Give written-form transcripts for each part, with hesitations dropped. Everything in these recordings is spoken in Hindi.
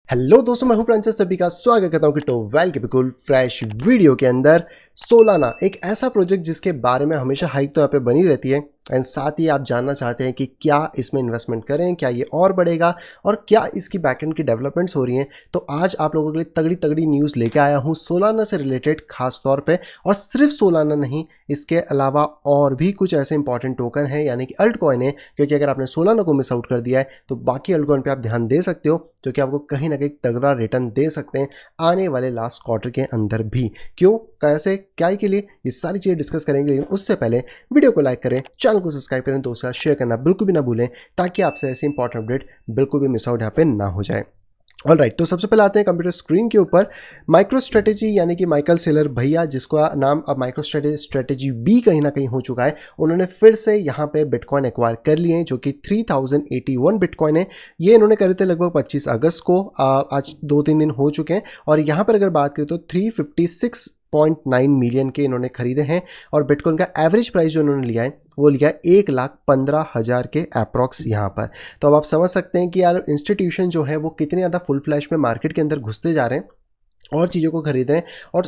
हेलो दोस्तों, मैं हूं प्रांजल, सभी का स्वागत करता हूं कि टोवेल के बिल्कुल फ्रेश वीडियो के अंदर। सोलाना एक ऐसा प्रोजेक्ट जिसके बारे में हमेशा हाइप तो यहाँ पे बनी रहती है एंड साथ ही आप जानना चाहते हैं कि क्या इसमें इन्वेस्टमेंट करें, क्या ये और बढ़ेगा और क्या इसकी बैकएंड की डेवलपमेंट्स हो रही हैं। तो आज आप लोगों के लिए तगड़ी तगड़ी न्यूज़ लेके आया हूँ सोलाना से रिलेटेड खास तौर पे। और सिर्फ सोलाना नहीं, इसके अलावा और भी कुछ ऐसे इंपॉर्टेंट टोकन हैं यानी कि अल्ट कॉइन है, क्योंकि अगर आपने सोलाना को मिस आउट कर दिया है तो बाकी अल्ट कॉइन पर आप ध्यान दे सकते हो, जो कि आपको कहीं ना कहीं तगड़ा रिटर्न दे सकते हैं आने वाले लास्ट क्वार्टर के अंदर भी। क्यों, कैसे, क्या के लिए, ये सारी चीज़ें डिस्कस करेंगे। लेकिन उससे पहले वीडियो को लाइक करें, चैनल को सब्सक्राइब करें, दोस्तों शेयर करना बिल्कुल भी ना भूलें, ताकि आपसे ऐसे इंपॉर्टेंट अपडेट बिल्कुल भी मिस आउट यहाँ पे ना हो जाए। ऑल राइट, तो सबसे पहले आते हैं कंप्यूटर स्क्रीन के ऊपर। माइक्रो स्ट्रेटेजी यानी कि माइकल सेलर भैया, जिसका नाम अब माइक्रो स्ट्रेटेजी बी कहीं ना कहीं हो चुका है, उन्होंने फिर से यहाँ पे बिटकॉइन एक्वायर कर लिए हैं, जो कि 3081 बिटकॉइन है। ये इन्होंने करे थे लगभग 25 अगस्त को। आज 2-3 दिन हो चुके हैं। और यहाँ पर अगर बात करें तो 356.9 मिलियन के इन्होंने खरीदे हैं। और बिटकॉइन का एवरेज प्राइस जो इन्होंने लिया है वो लिया 1,15,000 के अप्रॉक्स यहाँ पर। तो अब आप समझ सकते हैं कि यार इंस्टीट्यूशन जो है वो कितने ज़्यादा फुल फ्लैश में मार्केट के अंदर घुसते जा रहे हैं और चीज़ों को खरीद रहे हैं। और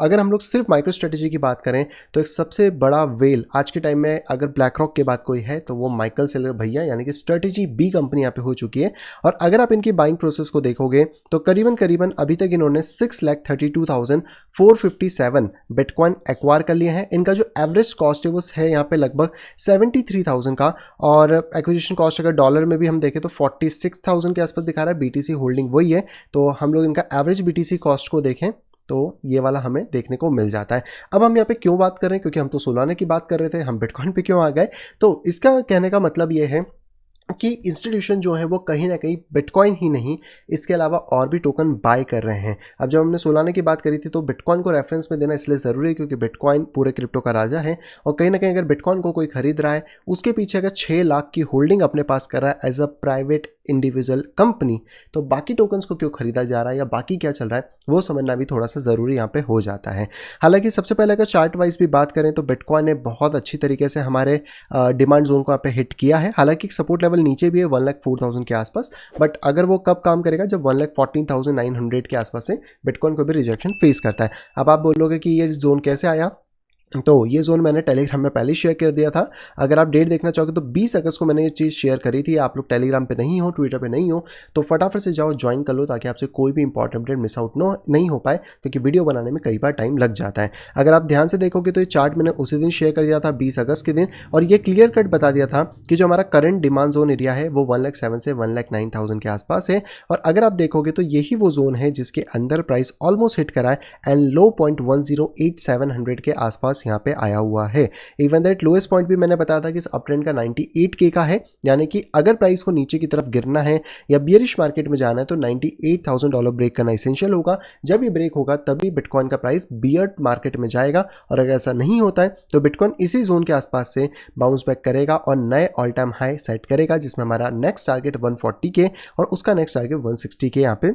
अगर हम लोग सिर्फ माइक्रो स्ट्रेटेजी की बात करें तो एक सबसे बड़ा वेल आज के टाइम में अगर ब्लैक रॉक के बाद कोई है तो वो माइकल सेलर भैया यानी कि स्ट्रेटेजी बी कंपनी यहाँ पे हो चुकी है। और अगर आप इनकी बाइंग प्रोसेस को देखोगे तो करीबन अभी तक इन्होंने 6,32,457 बिटकॉइन एक्वायर कर लिए हैं। इनका जो एवरेज कॉस्ट है वो है यहाँ पे लगभग 73,000 का। और एक्विजिशन कॉस्ट अगर डॉलर में भी हम देखें तो 46,000 के आसपास दिखा रहा है। बीटीसी होल्डिंग वही है, तो हम लोग इनका एवरेज बीटीसी कॉस्ट को देखें तो ये वाला हमें देखने को मिल जाता है। अब हम यहाँ पे क्यों बात कर रहे हैं, क्योंकि हम तो सोलाना की बात कर रहे थे, हम बिटकॉइन पे क्यों आ गए। तो इसका कहने का मतलब ये है कि इंस्टीट्यूशन जो है वो कहीं ना कहीं बिटकॉइन ही नहीं, इसके अलावा और भी टोकन बाय कर रहे हैं। अब जब हमने सोलाना की बात करी थी तो बिटकॉइन को रेफरेंस में देना इसलिए ज़रूरी है क्योंकि बिटकॉइन पूरे क्रिप्टो का राजा है। और कहीं ना कहीं अगर बिटकॉइन को कोई खरीद रहा है, उसके पीछे अगर 6 लाख की होल्डिंग अपने पास कर रहा है as a private individual company, तो बाकी टोकन्स को क्यों खरीदा जा रहा है या बाकी क्या चल रहा है वो समझना भी थोड़ा सा ज़रूरी यहाँ पे हो जाता है। हालांकि सबसे पहले अगर चार्ट वाइज भी बात करें तो बिटकॉइन ने बहुत अच्छी तरीके से हमारे डिमांड जोन को यहाँ पे हिट किया है। हालांकि सपोर्ट लेवल नीचे भी है 1,04,000 के आसपास, बट अगर वो कब काम करेगा जब 1,14,900 के आसपास से बिटकॉइन को भी रिजेक्शन फेस करता है। अब आप बोलोगे कि ये जोन कैसे आया, तो ये जोन मैंने टेलीग्राम में पहले शेयर कर दिया था। अगर आप डेट देखना चाहोगे तो 20 अगस्त को मैंने ये चीज़ शेयर करी थी। आप लोग टेलीग्राम पे नहीं हो, ट्विटर पे नहीं हो, तो फटाफट से जाओ ज्वाइन कर लो, ताकि आपसे कोई भी इंपॉर्टेंट अपडेट मिस आउट नहीं हो पाए, क्योंकि वीडियो बनाने में कई बार टाइम लग जाता है। अगर आप ध्यान से देखोगे तो ये चार्ट मैंने उसी दिन शेयर कर दिया था 20 अगस्त के दिन, और ये क्लियर कट बता दिया था कि जो हमारा करंट डिमांड जोन एरिया है वो 1,07,000 से 1,09,000 के आसपास है। और अगर आप देखोगे तो यही वो जोन है जिसके अंदर प्राइस ऑलमोस्ट हिट करा है एंड लो पॉइंट 1,08,700 के आसपास यहाँ पे आया हुआ है। इवन दैट लोएस्ट पॉइंट भी मैंने बताया था कि इस अप ट्रेंड का 98K का है, यानी कि अगर प्राइस को नीचे की तरफ गिरना है या बियरिश मार्केट में जाना है तो $98,000 ब्रेक करना इसेंशियल होगा। जब ये ब्रेक होगा तभी बिटकॉइन का प्राइस बियर मार्केट में जाएगा, और अगर ऐसा नहीं होता है तो बिटकॉइन इसी जोन के आसपास से बाउंस बैक करेगा और नए ऑल टाइम हाई सेट करेगा, जिसमें हमारा नेक्स्ट टारगेट 140K और उसका नेक्स्ट टारगेट 160K यहाँ पे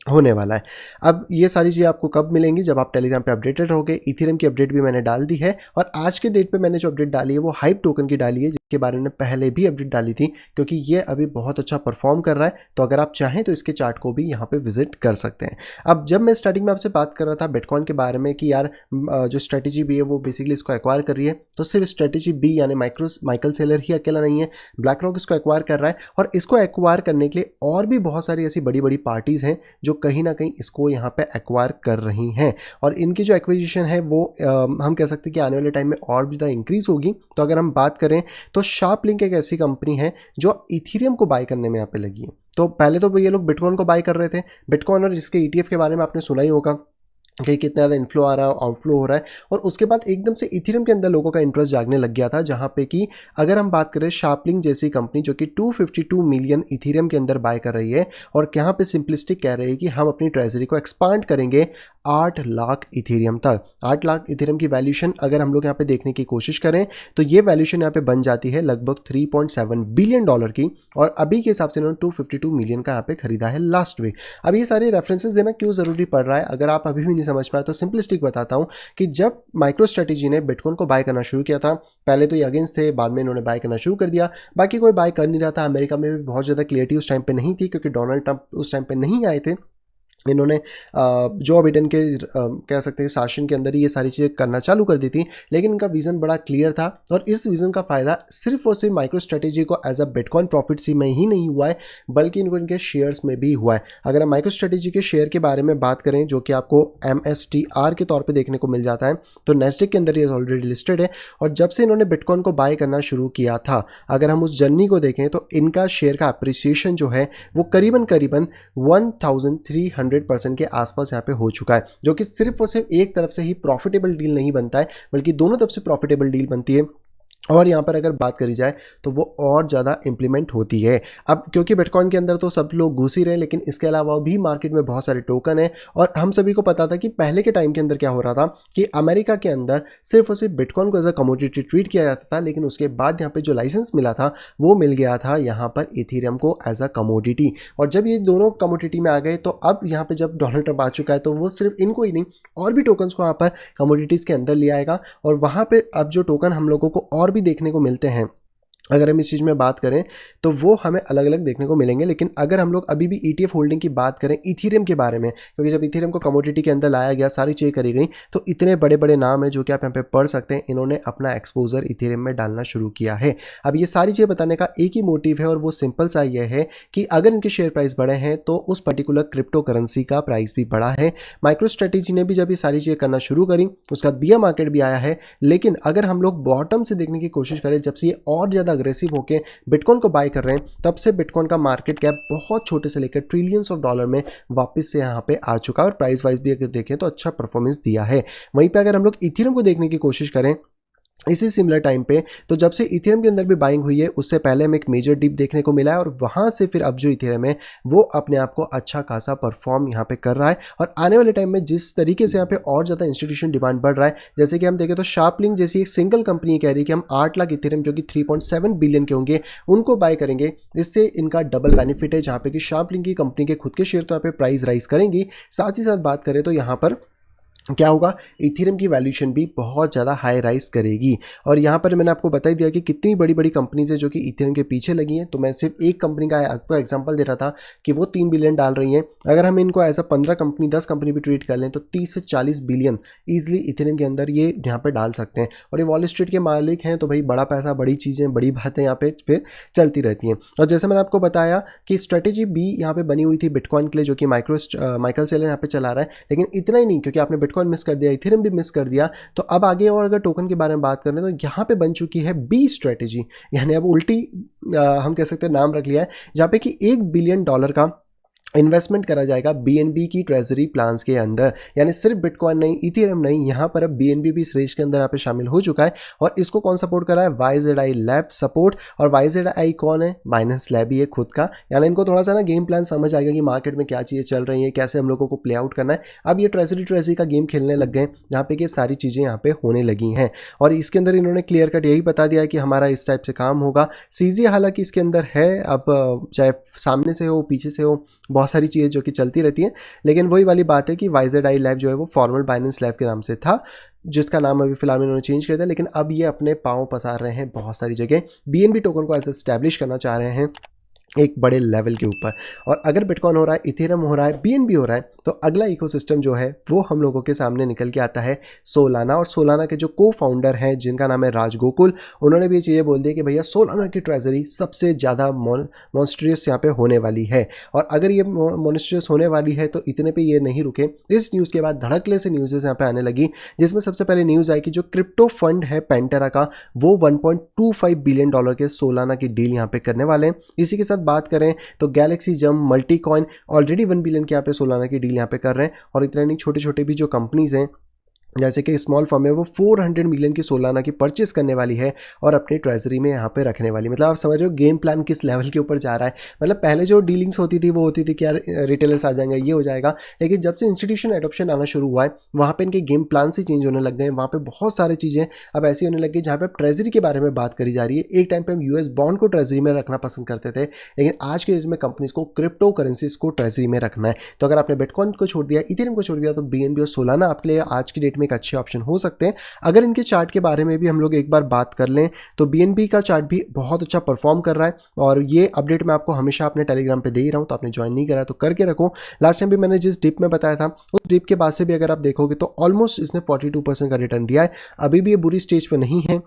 होने वाला है। अब ये सारी चीज़ें आपको कब मिलेंगी, जब आप टेलीग्राम पे अपडेटेड रहोगे। इथेरियम की अपडेट भी मैंने डाल दी है, और आज के डेट पे मैंने जो अपडेट डाली है वो हाइप टोकन की डाली है, जिसके बारे में पहले भी अपडेट डाली थी, क्योंकि ये अभी बहुत अच्छा परफॉर्म कर रहा है। तो अगर आप चाहें तो इसके चार्ट को भी यहाँ पे विजिट कर सकते हैं। अब जब मैं स्टार्टिंग में आपसे बात कर रहा था बिटकॉइन के बारे में कि यार जो स्ट्रेटेजी बी है वो बेसिकली इसको एक्वायर कर रही है, तो सिर्फ स्ट्रेटेजी बी यानी माइकल सेलर ही अकेला नहीं है, ब्लैक रॉक इसको एक्वायर कर रहा है। और इसको एक्वायर करने के लिए और भी बहुत सारी ऐसी बड़ी बड़ी पार्टीज हैं जो कहीं ना कहीं को यहाँ पे एक्वायर कर रही हैं। और इनकी जो एक्विजिशन है वो हम कह सकते हैं कि आने वाले टाइम में और भी ज़्यादा इंक्रीज होगी। तो अगर हम बात करें तो शार्पलिंक एक ऐसी कंपनी है जो इथेरियम को बाय करने में यहाँ पे लगी है। तो पहले तो ये लोग बिटकॉइन को बाय कर रहे थे, बिटकॉइन और इसके ETF के बारे में आपने सुना ही होगा कि कितना ज़्यादा इनफ्लो आ रहा है, आउटफ्लो हो रहा है। और उसके बाद एकदम से इथेरियम के अंदर लोगों का इंटरेस्ट जागने लग गया था, जहाँ पे कि अगर हम बात करें शार्पलिंक जैसी कंपनी जो कि 252 मिलियन इथेरियम के अंदर बाय कर रही है, और यहाँ पे सिंपलिस्टिक कह रही है कि हम अपनी ट्रेजरी को एक्सपांड करेंगे 8 लाख इथेरियम तक। 8 लाख इथेरियम की वैल्यूशन अगर हम लोग यहाँ पे देखने की कोशिश करें तो ये वैल्यूशन यहाँ पे बन जाती है लगभग 3.7 बिलियन डॉलर की, और अभी के हिसाब से इन्होंने 252 मिलियन का यहाँ पे खरीदा है लास्ट वीक। अब ये सारे रेफरेंसेस देना क्यों ज़रूरी पड़ रहा है, अगर आप अभी भी नहीं समझ पाए तो सिंपलिस्टिक बताता हूँ कि जब माइक्रो स्ट्रेटेजी ने बिटकॉइन को बाय करना शुरू किया था, पहले तो ये अगेंस्ट थे, बाद में इन्होंने बाय करना शुरू कर दिया, बाकी कोई बाय कर नहीं रहा था। अमेरिका में भी बहुत ज़्यादा क्लियरिटी उस टाइम पे नहीं थी क्योंकि डोनाल्ड ट्रंप उस टाइम पे नहीं आए थे। इन्होंने जो बिडेन के कह सकते हैं शासन के अंदर ही ये सारी चीज़ें करना चालू कर दी थी, लेकिन इनका विज़न बड़ा क्लियर था और इस विज़न का फ़ायदा सिर्फ और सिर्फ माइक्रो स्ट्रेटेजी को एज अ बिटकॉइन प्रॉफिट सी में ही नहीं हुआ है, बल्कि इनके शेयर्स में भी हुआ है। अगर हम माइक्रो स्ट्रेटेजी के शेयर के बारे में बात करें, जो कि आपको MSTR के तौर पर देखने को मिल जाता है, तो नेस्डेक के अंदर ये ऑलरेडी लिस्टेड है, और जब से इन्होंने बिटकॉइन को बाय करना शुरू किया था, अगर हम उस जर्नी को देखें तो इनका शेयर का अप्रिसिएशन जो है वो करीबन 1300% के आसपास यहाँ पे हो चुका है, जो कि सिर्फ और सिर्फ एक तरफ से ही प्रॉफिटेबल डील नहीं बनता है, बल्कि दोनों तरफ से प्रॉफिटेबल डील बनती है। और यहाँ पर अगर बात करी जाए तो वो और ज़्यादा इंप्लीमेंट होती है। अब क्योंकि बिटकॉइन के अंदर तो सब लोग घुस ही रहे हैं, लेकिन इसके अलावा भी मार्केट में बहुत सारे टोकन है, और हम सभी को पता था कि पहले के टाइम के अंदर क्या हो रहा था कि अमेरिका के अंदर सिर्फ और सिर्फ बिटकॉइन को एज अ कमोडिटी ट्रीट किया जाता था, लेकिन उसके बाद यहाँ पर जो लाइसेंस मिला था वो मिल गया था यहाँ पर इथेरियम को एज अ कमोडिटी। और जब ये दोनों कमोडिटी में आ गए तो अब यहाँ पर जब डोनाल्ड ट्रंप आ चुका है तो वो सिर्फ इनको ही नहीं और भी टोकन्स को यहाँ पर कमोडिटीज़ के अंदर ले आएगा, और वहाँ पर अब जो टोकन हम लोगों को और भी देखने को मिलते हैं, अगर हम इस चीज़ में बात करें तो वो हमें अलग अलग देखने को मिलेंगे। लेकिन अगर हम लोग अभी भी ETF होल्डिंग की बात करें इथेरियम के बारे में, क्योंकि जब इथेरियम को कमोडिटी के अंदर लाया गया, सारी चीज़ें करी गई, तो इतने बड़े बड़े नाम हैं जो कि आप यहाँ पे पढ़ सकते हैं, इन्होंने अपना एक्सपोजर इथेरियम में डालना शुरू किया है। अब ये सारी चीज़ें बताने का एक ही मोटिव है, और वो सिंपल सा ये है कि अगर इनके शेयर प्राइस बढ़े हैं तो उस पर्टिकुलर क्रिप्टो करेंसी का प्राइस भी बढ़ा है। माइक्रो स्ट्रेटेजी ने भी जब ये सारी चीज़ें करना शुरू करी, उसका बियर मार्केट भी आया है, लेकिन अगर हम लोग बॉटम से देखने की कोशिश करें, जब से ये और ज़्यादा अग्रेसिव होकर बिटकॉइन को बाय कर रहे हैं, तब से बिटकॉइन का मार्केट कैप बहुत छोटे से लेकर ट्रिलियंस ऑफ डॉलर में वापस से यहाँ पे आ चुका है, और प्राइस वाइज भी अगर देखें तो अच्छा परफॉर्मेंस दिया है। वहीं पे अगर हम लोग इथेरियम को देखने की कोशिश करें इसी सिमिलर टाइम पे, तो जब से इथेरियम के अंदर भी बाइंग हुई है, उससे पहले हमें एक मेजर डिप देखने को मिला है, और वहां से फिर अब जो इथेरियम है वो अपने आप को अच्छा खासा परफॉर्म यहाँ पे कर रहा है। और आने वाले टाइम में जिस तरीके से यहाँ पे और ज़्यादा इंस्टीट्यूशन डिमांड बढ़ रहा है, जैसे कि हम देखें तो शार्पलिंक जैसी एक सिंगल कंपनी कह रही है कि हम 8 लाख इथेरियम जो कि 3.7 बिलियन के होंगे उनको बाय करेंगे। इससे इनका डबल बेनिफिट है, जहाँ पे कि शार्पलिंक की कंपनी के खुद के शेयर तो यहाँ पे प्राइस राइज करेंगी, साथ ही साथ बात करें तो यहाँ पर क्या होगा, इथेरियम की वैल्यूशन भी बहुत ज़्यादा हाई राइज करेगी। और यहाँ पर मैंने आपको बता ही दिया कि कितनी बड़ी बड़ी कंपनीज है जो कि इथेरियम के पीछे लगी हैं। तो मैं सिर्फ एक कंपनी का आपको एग्जांपल दे रहा था कि वो 3 बिलियन डाल रही हैं। अगर हम इनको एज अ 15 कंपनी 10 कंपनी भी ट्रीट कर लें तो 30 से 40 बिलियन ईजिली इथेरियम के अंदर ये यहाँ पर डाल सकते हैं। और ये वॉल स्ट्रीट के मालिक हैं, तो भाई बड़ा पैसा, बड़ी चीज़ें, बड़ी बातें यहाँ पे फिर चलती रहती हैं। और जैसे मैंने आपको बताया कि स्ट्रेटेजी भी यहाँ पे बनी हुई थी बिटकॉइन के लिए, जो कि माइकल सेलर यहाँ पे चला रहा है। लेकिन इतना ही नहीं, क्योंकि आपने बिटकॉइन मिस कर दिया, इथेरियम भी मिस कर दिया, तो अब आगे और अगर टोकन के बारे में बात करें तो यहाँ पे बन चुकी है बी स्ट्रेटेजी, यानी अब उल्टी हम कह सकते हैं नाम रख लिया है, जहाँ पे कि $1 बिलियन का इन्वेस्टमेंट करा जाएगा बीएनबी की ट्रेजरी प्लान्स के अंदर। यानी सिर्फ बिटकॉइन नहीं, इथेरियम नहीं, यहाँ पर अब बीएनबी भी इस रेस के अंदर यहाँ पे शामिल हो चुका है। और इसको कौन सपोर्ट कर रहा है, YZI लैब सपोर्ट। और YZI कौन है, बाइनेंस लैब ही है खुद का। यानी इनको थोड़ा सा ना गेम प्लान समझ आएगा कि मार्केट में क्या चीज़ें चल रही हैं, कैसे हम लोगों को प्ले आउट करना है। अब ये ट्रेजरी का गेम खेलने लग गए, जहाँ पे कि सारी चीज़ें यहाँ पे होने लगी हैं। और इसके अंदर इन्होंने क्लियर कट यही बता दिया है कि हमारा इस टाइप से काम होगा। सीजी हालांकि इसके अंदर है, अब चाहे सामने से हो पीछे से हो, बहुत सारी चीज़ें जो कि चलती रहती हैं, लेकिन वही वाली बात है कि YZI लैब जो है वो फॉर्मल बाइनेंस लैब के नाम से था, जिसका नाम अभी फिलहाल इन्होंने चेंज कर दिया। लेकिन अब ये अपने पाँव पसार रहे हैं बहुत सारी जगह, BNB टोकन को ऐसे एस्टैब्लिश करना चाह रहे हैं एक बड़े लेवल के ऊपर। और अगर बिटकॉइन हो रहा है, इथेरियम हो रहा है, BNB हो रहा है, तो अगला इकोसिस्टम जो है वो हम लोगों के सामने निकल के आता है सोलाना। और सोलाना के जो को फाउंडर हैं, जिनका नाम है राज गोकुल, उन्होंने भी ये चीज़ें बोल दी कि भैया सोलाना की ट्रेजरी सबसे ज़्यादा मॉन्स्ट्रियस यहाँ पे होने वाली है। और अगर ये मॉन्स्ट्रियस होने वाली है तो इतने पे ये नहीं रुके। इस न्यूज़ के बाद धड़कले से न्यूज़ यहाँ पे आने लगी, जिसमें सबसे पहले न्यूज़ आई कि जो क्रिप्टो फंड है पेंटेरा का, वो $1.25 बिलियन के सोलाना की डील यहाँ पे करने वाले हैं। इसी के साथ बात करें तो गैलेक्सी जम, मल्टीकॉइन ऑलरेडी 1 बिलियन के यहाँ पे सोलाना की डील यहाँ पे कर रहे हैं। और इतना नहीं, छोटे छोटे भी जो कंपनीज हैं जैसे कि स्मॉल फर्म है वो 400 मिलियन की सोलाना की परचेस करने वाली है और अपनी ट्रेजरी में यहाँ पे रखने वाली। मतलब आप समझ रहे हो गेम प्लान किस लेवल के ऊपर जा रहा है। मतलब पहले जो डीलिंग्स होती थी वो होती थी कि यार रिटेलर्स आ जाएंगे, ये हो जाएगा, लेकिन जब से इंस्टीट्यूशन एडॉप्शन आना शुरू हुआ है वहाँ पे इनके गेम प्लान से चेंज होने लग गए। वहाँ पे बहुत सारी चीज़ें अब ऐसी होने लग गई जहाँ पे ट्रेजरी के बारे में बात करी जा रही है। एक टाइम पे हम यूएस बॉन्ड को ट्रेजरी में रखना पसंद करते थे, लेकिन आज के डेट में कंपनीज को क्रिप्टो करेंसीज को ट्रेजरी में रखना है। तो अगर आपने बिटकॉइन को छोड़ दिया, इथेरियम को छोड़ दिया, तो बीएनबी और सोलाना आपके लिए आज की डेट में एक अच्छे ऑप्शन हो सकते हैं। अगर इनके चार्ट के बारे में भी हम लोग एक बार बात कर लें तो बीएनबी का चार्ट भी बहुत अच्छा परफॉर्म कर रहा है और ये अपडेट मैं आपको हमेशा अपने टेलीग्राम पे दे ही रहा हूं, तो आपने ज्वाइन नहीं करा तो करके रखो। लास्ट टाइम भी मैंने जिस डिप में बताया था उस डिप के बाद से भी अगर आप देखोगे तो ऑलमोस्ट इसने 42% का रिटर्न दिया है। अभी भी ये बुरी स्टेज पे नहीं है,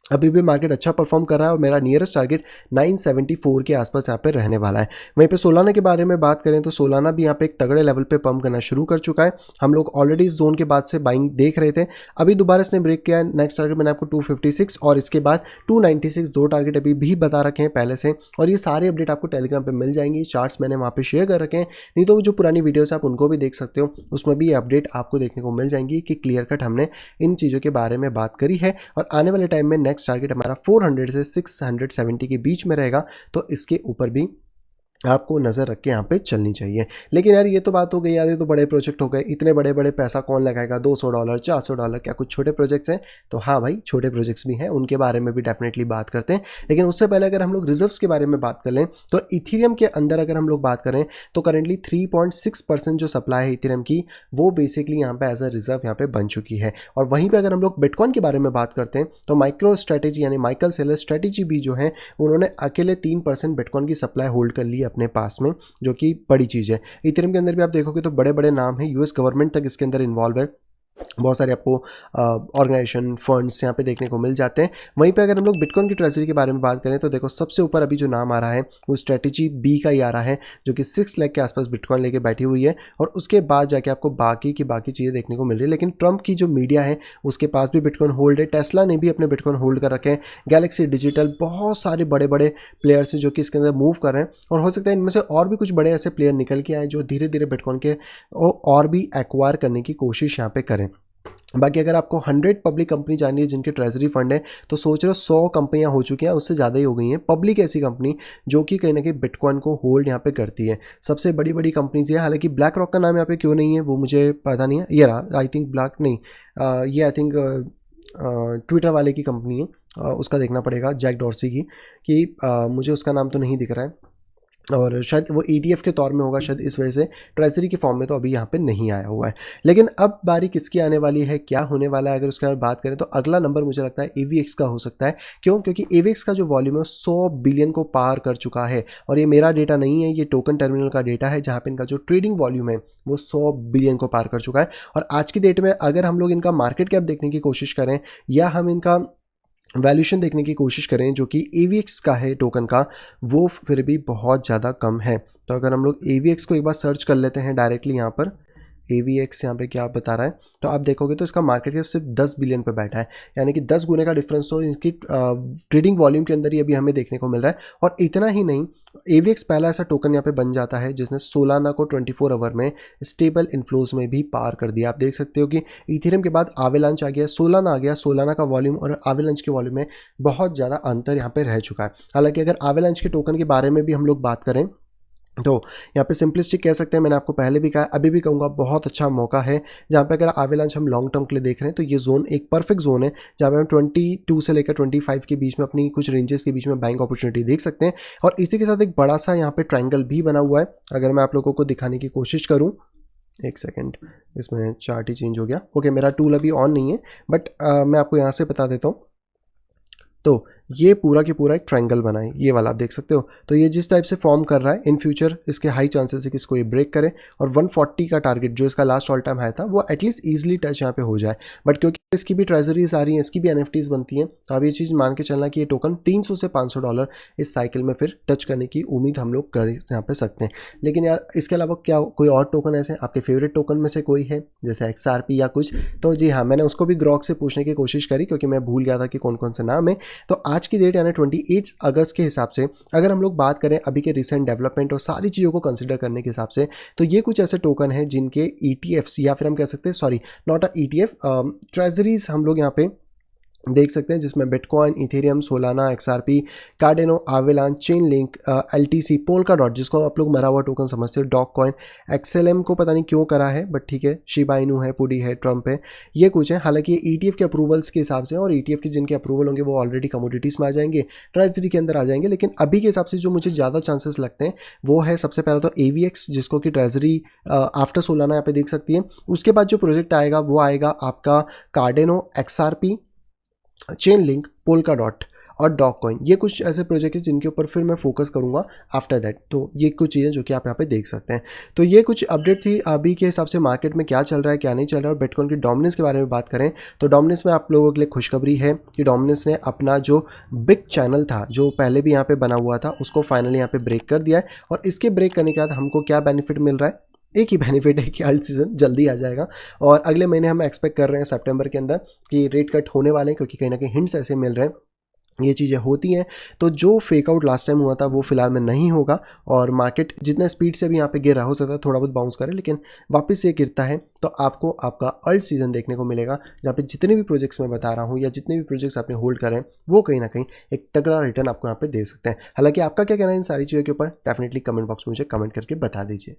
अभी भी मार्केट अच्छा परफॉर्म कर रहा है और मेरा नियरेस्ट टारगेट 974 के आसपास यहाँ पे रहने वाला है। वहीं पे सोलाना के बारे में बात करें तो सोलाना भी यहाँ पे एक तगड़े लेवल पे पंप करना शुरू कर चुका है। हम लोग ऑलरेडी इस जोन के बाद से बाइंग देख रहे थे, अभी दोबारा इसने ब्रेक किया है। नेक्स्ट टारगेट मैंने आपको 256 और इसके बाद 296 दो टारगेट अभी भी बता रखे हैं पहले से, और ये सारे अपडेट आपको टेलीग्राम पर मिल जाएंगी। चार्ट्स मैंने वहाँ पर शेयर कर रखे हैं, नहीं तो जो पुरानी वीडियोज़ आप उनको भी देख सकते हो, उसमें भी ये अपडेट आपको देखने को मिल जाएंगी कि क्लियर कट हमने इन चीज़ों के बारे में बात करी है। और आने वाले टाइम में नेक्स्ट टारगेट हमारा 400 से 670 के बीच में रहेगा, तो इसके ऊपर भी आपको नज़र रख के यहाँ पे चलनी चाहिए। लेकिन यार ये तो बात हो गई यार, ये तो बड़े प्रोजेक्ट हो गए, इतने बड़े बड़े पैसा कौन लगाएगा, $200 $400, क्या कुछ छोटे प्रोजेक्ट्स हैं? तो हाँ भाई, छोटे प्रोजेक्ट्स भी हैं, उनके बारे में भी डेफिनेटली बात करते हैं। लेकिन उससे पहले अगर हम लोग रिजर्व्स के बारे में बात कर लें तो इथेरियम के अंदर अगर हम लोग बात करें तो करेंटली 3.6% जो सप्लाई है इथेरियम की वो बेसिकली यहाँ पे एज अ रिजर्व यहाँ पे बन चुकी है। और वहीं पर अगर हम लोग बिटकॉइन के बारे में बात करते हैं तो माइक्रो स्ट्रेटेजी यानी माइकल सेलर स्ट्रेटेजी भी जो है उन्होंने अकेले 3% बिटकॉइन की सप्लाई होल्ड कर ली अपने पास में, जो कि बड़ी चीज़ है। इथेरियम के अंदर भी आप देखोगे तो बड़े बड़े नाम हैं, यूएस गवर्नमेंट तक इसके अंदर इन्वॉल्व है, बहुत सारे आपको ऑर्गेनाइजेशन फंड्स यहाँ पे देखने को मिल जाते हैं। वहीं पे अगर हम लोग बिटकॉइन की ट्रेजरी के बारे में बात करें तो देखो सबसे ऊपर अभी जो नाम आ रहा है वो स्ट्रेटेजी बी का ही आ रहा है, जो कि 6 लाख के आसपास बिटकॉइन लेके बैठी हुई है। और उसके बाद जाके आपको बाकी चीज़ें देखने को मिल रही है। लेकिन ट्रंप की जो मीडिया है उसके पास भी बिटकॉइन होल्ड है, टेस्ला ने भी अपने बिटकॉइन होल्ड कर रखे हैं, गैलेक्सी डिजिटल, बहुत सारे बड़े बड़े प्लेयर्स हैं जो कि इसके अंदर मूव कर रहे हैं। और हो सकता है इनमें से और भी कुछ बड़े ऐसे प्लेयर निकल के आए जो धीरे धीरे बिटकॉइन के और भी एक्वायर करने की कोशिश यहाँ पे करें। बाकी अगर आपको 100 पब्लिक कंपनी जानी है जिनके ट्रेजरी फंड है तो सोच रहे हो 100 कंपनियां हो चुकी हैं, उससे ज़्यादा ही हो गई हैं पब्लिक ऐसी कंपनी जो कि कहीं ना कहीं बिटकॉइन को होल्ड यहाँ पे करती है। सबसे बड़ी बड़ी कंपनीज है, हालांकि ब्लैक रॉक का नाम यहाँ पे क्यों नहीं है वो मुझे पता नहीं है। ये रहा, आई थिंक ब्लैक नहीं, ये आई थिंक ट्विटर वाले की कंपनी है, उसका देखना पड़ेगा, जैक डॉर्सी की, कि मुझे उसका नाम तो नहीं दिख रहा है और शायद वो ETF के तौर में होगा, शायद इस वजह से ट्रेजरी की फॉर्म में तो अभी यहाँ पे नहीं आया हुआ है। लेकिन अब बारी किसकी आने वाली है, क्या होने वाला है, अगर उसके बारे में बात करें तो अगला नंबर मुझे लगता है AVX का हो सकता है। क्यों? क्योंकि AVX का जो वॉल्यूम है 100 बिलियन को पार कर चुका है। और ये मेरा डेटा नहीं है, ये टोकन टर्मिनल का डेटा है जहाँ पे इनका जो ट्रेडिंग वॉल्यूम है वो 100 बिलियन को पार कर चुका है। और आज की डेट में अगर हम लोग इनका मार्केट कैप देखने की कोशिश करें या हम इनका वैल्यूएशन देखने की कोशिश करें जो कि AVX का है टोकन का, वो फिर भी बहुत ज़्यादा कम है। तो अगर हम लोग AVX को एक बार सर्च कर लेते हैं डायरेक्टली यहाँ पर, AVX यहाँ पे क्या बता रहा है, तो आप देखोगे तो इसका मार्केट कैप सिर्फ 10 बिलियन पे बैठा है, यानी कि 10 गुने का डिफरेंस तो इसकी ट्रेडिंग वॉल्यूम के अंदर ही अभी हमें देखने को मिल रहा है। और इतना ही नहीं, AVX पहला ऐसा टोकन यहाँ पे बन जाता है जिसने सोलाना को 24 आवर में स्टेबल इन्फ्लोज में भी पार कर दिया। आप देख सकते हो कि इथेरियम के बाद आवेलांच आ गया, सोलाना आ गया, सोलाना का वॉल्यूम और आवेलांच के वॉल्यूम में बहुत ज़्यादा अंतर यहाँ पे रह चुका है। हालांकि अगर आवेलांच के टोकन के बारे में भी हम लोग बात करें तो यहाँ पे सिंपलिस्टिक कह सकते हैं, मैंने आपको पहले भी कहा, अभी भी कहूँगा, बहुत अच्छा मौका है जहाँ पे अगर आवेलांच हम लॉन्ग टर्म के लिए देख रहे हैं तो ये जोन एक परफेक्ट जोन है जहाँ पे हम 22 से लेकर 25 के बीच में अपनी कुछ रेंजेस के बीच में बाइंग अपॉर्चुनिटी देख सकते हैं। और इसी के साथ एक बड़ा सा यहाँ पे ट्रायंगल भी बना हुआ है, अगर मैं आप लोगों को दिखाने की कोशिश करूँ, एक सेकेंड, इसमें चार्ट ही चेंज हो गया। ओके, मेरा टूल अभी ऑन नहीं है, बट मैं आपको यहाँ से बता देता हूँ। तो ये पूरा की पूरा एक ट्रायंगल बना है, ये वाला आप देख सकते हो। तो ये जिस टाइप से फॉर्म कर रहा है, इन फ्यूचर इसके हाई चांसेस है कि इसको ये ब्रेक करे और 140 का टारगेट जो इसका लास्ट ऑल टाइम हाई था वो एटलीस्ट ईजिली टच यहाँ पे हो जाए। बट क्योंकि इसकी भी ट्रेजरीज आ रही हैं, इसकी भी NFTs बनती हैं, तो अब ये चीज़ मान के चलना कि ये टोकन $300 से $500 इस साइकिल में फिर टच करने की उम्मीद हम लोग कर यहाँ पे सकते हैं। लेकिन यार इसके अलावा क्या कोई और टोकन ऐसे आपके फेवरेट टोकन में से कोई है, जैसे XRP या कुछ? तो जी हाँ, मैंने उसको भी ग्रॉक से पूछने की कोशिश करी क्योंकि मैं भूल गया था कि कौन कौन से नाम है। तो आज की डेट यानी 28 अगस्त के हिसाब से अगर हम लोग बात करें अभी के रिसेंट डेवलपमेंट और सारी चीज़ों को कंसिडर करने के हिसाब से, तो ये कुछ ऐसे टोकन हैं जिनके ETFs या फिर हम कह सकते हैं, sorry not a ETF, treasuries हम लोग यहाँ पे देख सकते हैं, जिसमें Bitcoin, Ethereum, Solana, XRP, Cardano, Avalanche, Chainlink, LTC, Polkadot जिसको आप लोग मरा हुआ टोकन समझते हो, डॉग कॉइन, XLM को पता नहीं क्यों करा है बट ठीक है, शिबा इनू है, पुडी है, ट्रम्प है, ये कुछ है। हालांकि ये ETF के अप्रूवल्स के हिसाब से, और ETF के जिनके अप्रूवल होंगे वो ऑलरेडी कमोडिटीज़ में आ जाएंगे, ट्रेजरी के अंदर आ जाएंगे। लेकिन अभी के हिसाब से जो मुझे ज़्यादा चांसेस लगते हैं वो है सबसे पहले तो AVX, जिसको कि ट्रेजरी आफ्टर सोलाना यहाँ पे देख सकती है। उसके बाद जो प्रोजेक्ट आएगा वो आएगा आपका कार्डेनो, XRP, chain link, polka dot और डॉग कॉइन। ये कुछ ऐसे प्रोजेक्ट हैं जिनके ऊपर फिर मैं फोकस करूंगा आफ्टर दैट। तो ये कुछ चीज़ें जो कि आप यहाँ पे देख सकते हैं। तो ये कुछ अपडेट थी अभी के हिसाब से मार्केट में क्या चल रहा है क्या नहीं चल रहा है। और बिटकॉइन की डोमिनेंस के बारे में बात करें तो डोमिनेंस में आप लोगों के लिए खुशखबरी है कि डोमिनेंस ने अपना जो बिग चैनल था जो पहले भी यहाँ पे बना हुआ था उसको फाइनली यहाँ पे ब्रेक कर दिया है। और इसके ब्रेक करने के बाद हमको क्या बेनिफिट मिल रहा है, एक ही बेनिफिट है कि अल्ट सीजन जल्दी आ जाएगा। और अगले महीने हम एक्सपेक्ट कर रहे हैं सितंबर के अंदर कि रेट कट होने वाले हैं, क्योंकि कहीं ना कहीं हिंट्स ऐसे मिल रहे हैं, ये चीज़ें होती हैं। तो जो फेक आउट लास्ट टाइम हुआ था वो फिलहाल में नहीं होगा। और मार्केट जितने स्पीड से भी यहाँ पे गिर रहा, हो सकता है थोड़ा बहुत बाउंस करे लेकिन वापस से गिरता है तो आपको आपका अल्ट सीजन देखने को मिलेगा, जहाँ पे जितने भी प्रोजेक्ट्स मैं बता रहा हूँ या जितने भी प्रोजेक्ट्स आपने होल्ड करें वो कहीं ना कहीं एक तगड़ा रिटर्न आपको यहाँ पे दे सकते हैं। हालांकि आपका क्या कहना है इन सारी चीज़ों के ऊपर, डेफिनेटली कमेंट बॉक्स में मुझे कमेंट करके बता दीजिए।